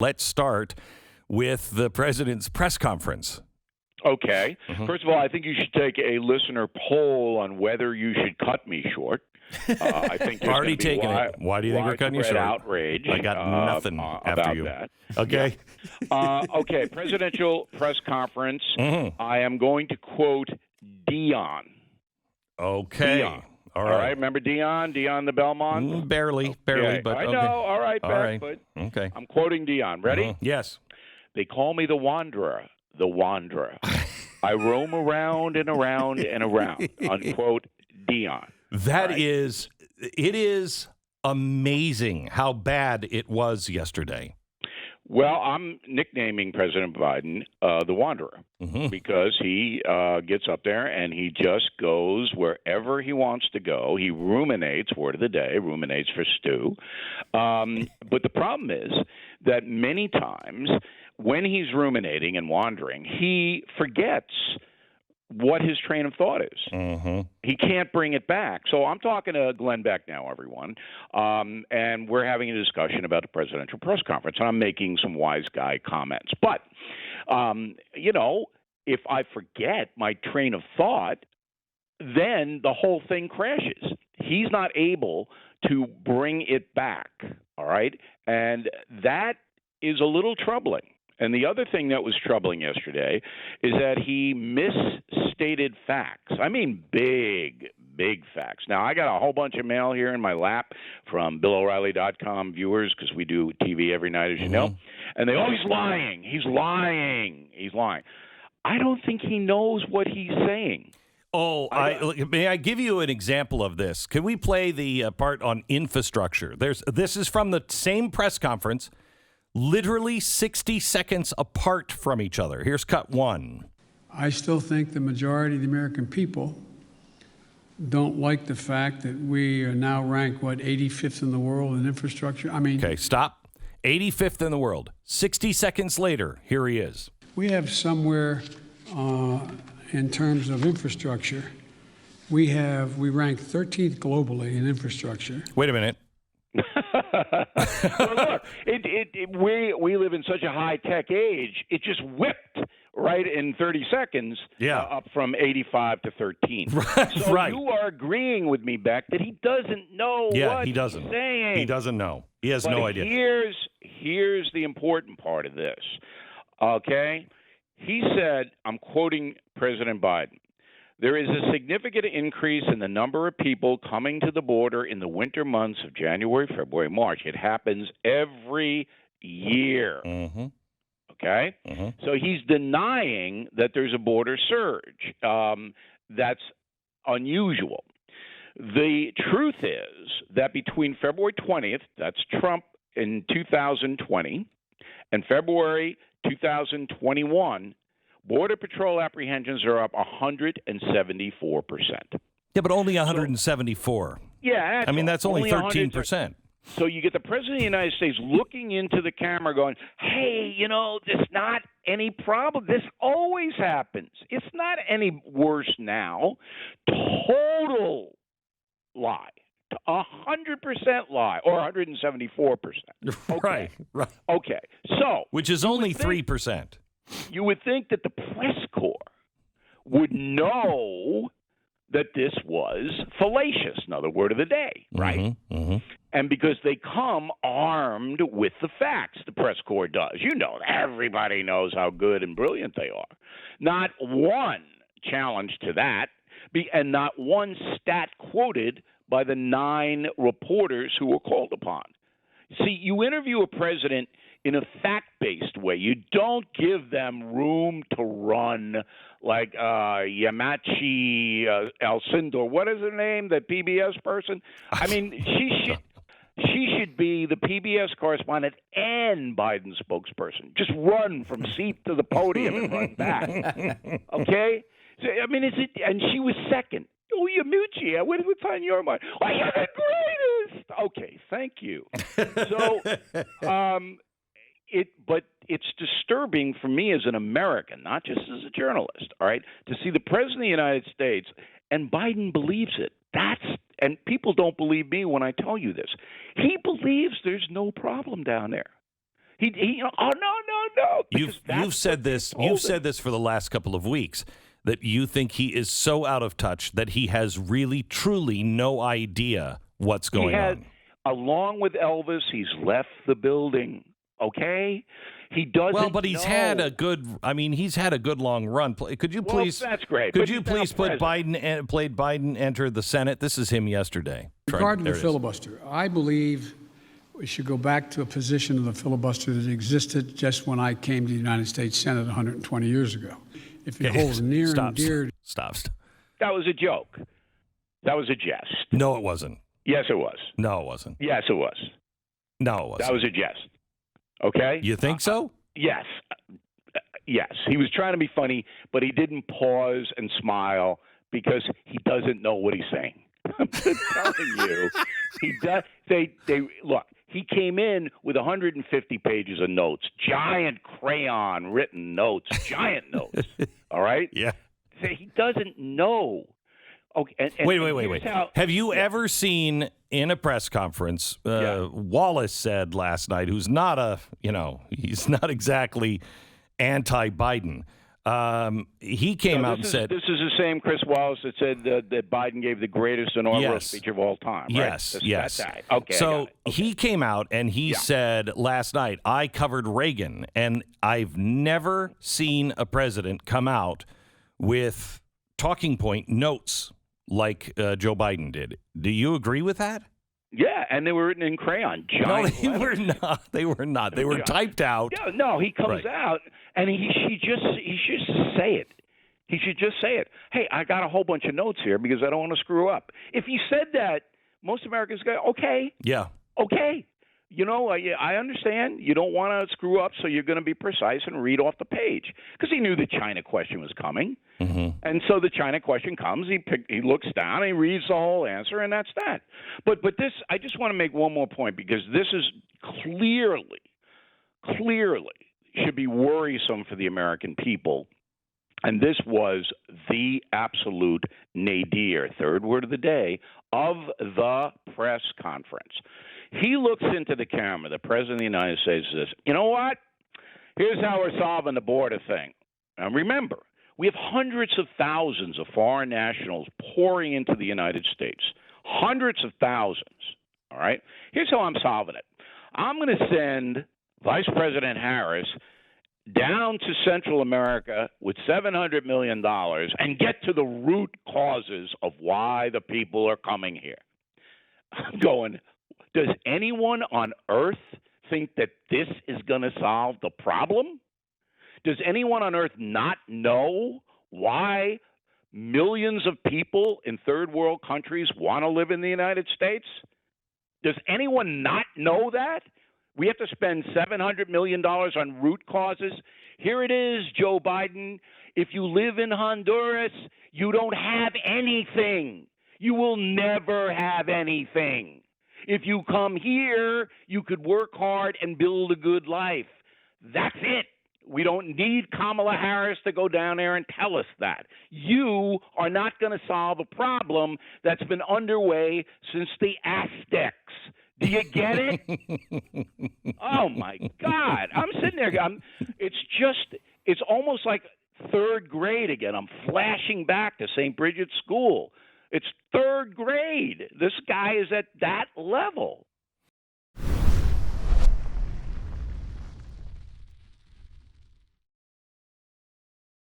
Let's start with the president's press conference. Okay. First of all, I think you should take a listener poll on whether you should cut me short. I think there's Already going to be taken it. Why do you think we're cutting you short? Outrage. I got nothing after about you. That. Okay. Yeah. Okay. Presidential press conference. I am going to quote Dion. Okay. Dion. All right. Remember Dion the Belmont? Barely, but I know. okay. All right, All Beck, right. but Okay. I'm quoting Dion. Ready? Yes. They call me the Wanderer. The Wanderer. I roam around and around and around. Unquote, Dion. It is amazing how bad it was yesterday. Well, I'm nicknaming President Biden the Wanderer because he gets up there and he just goes wherever he wants to go. He ruminates, word of the day, ruminates for stew. But the problem is that many times when he's ruminating and wandering, he forgets what his train of thought is. He can't bring it back. So I'm talking to Glenn Beck now, everyone, and we're having a discussion about the presidential press conference, and I'm making some wise guy comments. But, if I forget my train of thought, then the whole thing crashes. He's not able to bring it back, all right? And that is a little troubling. And the other thing that was troubling yesterday is that he misstated facts. I mean, big facts. Now, I got a whole bunch of mail here in my lap from BillO'Reilly.com viewers because we do TV every night, as you know. And they, he's lying. He's lying. He's lying. I don't think he knows what he's saying. May I give you an example of this? Can we play the part on infrastructure? This is from the same press conference, literally 60 seconds apart from each other. Here's cut one. I still think the majority of the American people don't like the fact that we are now ranked, 85th in the world in infrastructure? Okay, stop. 85th in the world. 60 seconds later, here he is. We have somewhere, in terms of infrastructure, we rank 13th globally in infrastructure. Wait a minute. Well, look, we live in such a high-tech age, it just whipped right in 30 seconds up from 85 to 13. So you are agreeing with me, Beck, that he doesn't know what he's saying. He doesn't know. He has no idea. Here's the important part of this, okay? He said, I'm quoting President Biden, there is a significant increase in the number of people coming to the border in the winter months of January, February, March. It happens every year. Okay? So he's denying that there's a border surge. That's unusual. The truth is that between February 20th, that's Trump in 2020, and February 2021, Border Patrol apprehensions are up 174%. Yeah, but only 174. Yeah. That's only 13%. So you get the President of the United States looking into the camera going, hey, there's not any problem. This always happens. It's not any worse now. Total lie. 100% lie, or 174%. Okay. Right. Okay. So, which is only 3%. You would think that the press corps would know that this was fallacious, another word of the day, right? And because they come armed with the facts, the press corps does. Everybody knows how good and brilliant they are. Not one challenge to that, and not one stat quoted by the 9 reporters who were called upon. See, you interview a president in a fact-based way. You don't give them room to run like Yamachi Alcindor. What is her name, the PBS person? She should be the PBS correspondent and Biden spokesperson. Just run from seat to the podium and run back. Okay? So, and she was second. Oh, Yamachi, what's on your mind? Well, you're the greatest. Okay, thank you. So, but it's disturbing for me as an American, not just as a journalist, all right, to see the President of the United States, and Biden believes it. And people don't believe me when I tell you this. He believes there's no problem down there. Oh no. You've said this. You've said this for the last couple of weeks, that you think he is so out of touch that he has really, truly no idea what's going on. Along with Elvis, he's left the building. Okay, he doesn't. Well, but he's had a good. I mean, he's had a good long run. Could you please? That's great. Could you please put played Biden enter the Senate? This is him yesterday. Regarding the filibuster, I believe we should go back to a position of the filibuster that existed just when I came to the United States Senate 120 years ago. If it holds near and dear. Stop. That was a joke. That was a jest. No, it wasn't. Yes, it was. No, it wasn't. Yes, it was. No, it wasn't. That was a jest. Okay? You think so? Yes. Yes. He was trying to be funny, but he didn't pause and smile because he doesn't know what he's saying. I'm just telling you. He does. They look. He came in with 150 pages of notes, giant crayon written notes, giant notes. All right? Yeah. So he doesn't know. Okay. Wait. Have you ever seen in a press conference, Wallace said last night, who's not he's not exactly anti-Biden. He came out and said... This is the same Chris Wallace that said that Biden gave the greatest inaugural speech of all time, right? Yes. Okay. So he came out and he said last night, I covered Reagan, and I've never seen a president come out with talking point notes like Joe Biden did. Do you agree with that? Yeah, and they were written in crayon. No, they were not. They were not. They were typed out. Yeah, no, he comes out and he should just say it. He should just say it. Hey, I got a whole bunch of notes here because I don't want to screw up. If he said that, most Americans go, okay. Yeah. Okay. You know, I understand you don't want to screw up, so you're going to be precise and read off the page. Because he knew the China question was coming. Mm-hmm. And so the China question comes, he looks down, he reads the whole answer, and that's that. But this, I just want to make one more point, because this is clearly should be worrisome for the American people. And this was the absolute nadir, third word of the day, of the press conference. He looks into the camera, the President of the United States says, you know what? Here's how we're solving the border thing. Now, remember, we have hundreds of thousands of foreign nationals pouring into the United States. Hundreds of thousands, all right? Here's how I'm solving it. I'm going to send Vice President Harris down to Central America with $700 million and get to the root causes of why the people are coming here. I'm going, does anyone on earth think that this is going to solve the problem? Does anyone on earth not know why millions of people in third world countries want to live in the United States? Does anyone not know that? We have to spend $700 million on root causes. Here it is, Joe Biden. If you live in Honduras, you don't have anything. You will never have anything. If you come here, you could work hard and build a good life. That's it. We don't need Kamala Harris to go down there and tell us that. You are not going to solve a problem that's been underway since the Aztecs. Do you get it? Oh, my God. I'm sitting there. It's almost like third grade again. I'm flashing back to St. Bridget's School. It's third grade. This guy is at that level.